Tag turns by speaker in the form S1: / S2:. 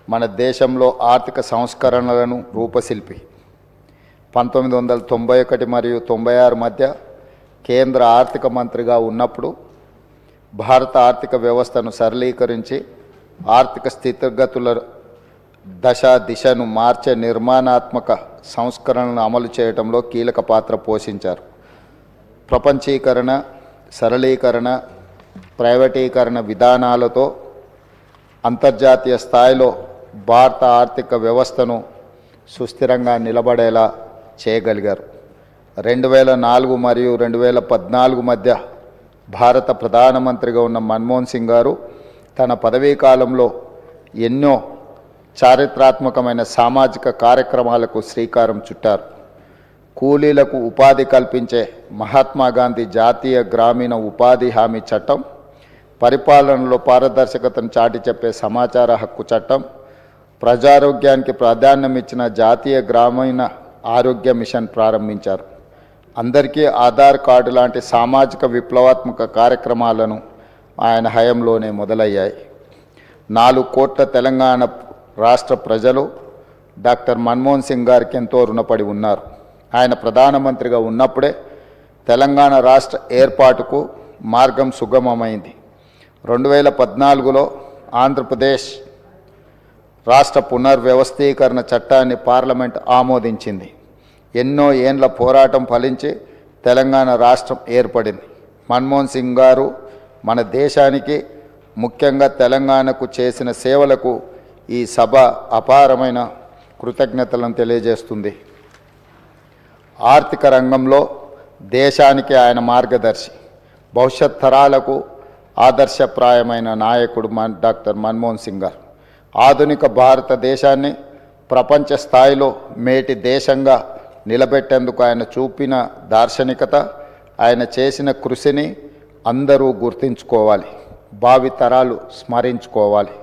S1: మన దేశంలో ఆర్థిక సంస్కరణలను రూపశిల్పి. 1991 మరియు 96 మధ్య కేంద్ర ఆర్థిక మంత్రిగా ఉన్నప్పుడు భారత ఆర్థిక వ్యవస్థను సరళీకరించి ఆర్థిక స్థితిగతుల దిశను మార్చే నిర్మాణాత్మక సంస్కరణలను అమలు చేయడంలో కీలక పాత్ర పోషించారు. ప్రపంచీకరణ, సరళీకరణ, ప్రైవేటీకరణ విధానాలతో అంతర్జాతీయ స్థాయిలో భారత ఆర్థిక వ్యవస్థను సుస్థిరంగా నిలబడేలా చేయగలిగారు. 2004 మరియు 2014 మధ్య భారత ప్రధానమంత్రిగా ఉన్న మన్మోహన్ సింగ్ గారు తన పదవీ కాలంలో ఎన్నో చారిత్రాత్మకమైన సామాజిక కార్యక్రమాలకు శ్రీకారం చుట్టారు. కూలీలకు ఉపాధి కల్పించే మహాత్మా గాంధీ జాతీయ గ్రామీణ ఉపాధి హామీ చట్టం, పరిపాలనలో పారదర్శకతను చాటి చెప్పే సమాచార హక్కు చట్టం, ప్రజారోగ్యానికి ప్రాధాన్యం ఇచ్చిన జాతీయ గ్రామీణ ఆరోగ్య మిషన్ ప్రారంభించారు. అందరికీ ఆధార్ కార్డు లాంటి సామాజిక విప్లవాత్మక కార్యక్రమాలను ఆయన హయాంలోనే మొదలయ్యాయి. 4 కోట్ల తెలంగాణ రాష్ట్ర ప్రజలు డాక్టర్ మన్మోహన్ సింగ్ గారికి ఎంతో రుణపడి ఉన్నారు. ఆయన ప్రధానమంత్రిగా ఉన్నప్పుడే తెలంగాణ రాష్ట్ర ఏర్పాటుకు మార్గం సుగమమైంది. 2014లో ఆంధ్రప్రదేశ్ రాష్ట్ర పునర్వ్యవస్థీకరణ చట్టాన్ని పార్లమెంట్ ఆమోదించింది. ఎన్నో ఏండ్ల పోరాటం ఫలించి తెలంగాణ రాష్ట్రం ఏర్పడింది. మన్మోహన్ సింగ్ గారు మన దేశానికి, ముఖ్యంగా తెలంగాణకు చేసిన సేవలకు ఈ సభ అపారమైన కృతజ్ఞతలను తెలియజేస్తుంది. ఆర్థిక రంగంలో దేశానికి ఆయన మార్గదర్శి, భవిష్యత్ తరాలకు ఆదర్శప్రాయమైన నాయకుడు డాక్టర్ మన్మోహన్ సింగ్ గారు. ఆధునిక భారతదేశాన్ని ప్రపంచ స్థాయిలో మేటి దేశంగా నిలబెట్టేందుకు ఆయన చూపిన దార్శనికత, ఆయన చేసిన కృషిని అందరూ గుర్తుంచుకోవాలి, భావితరాలు స్మరించుకోవాలి.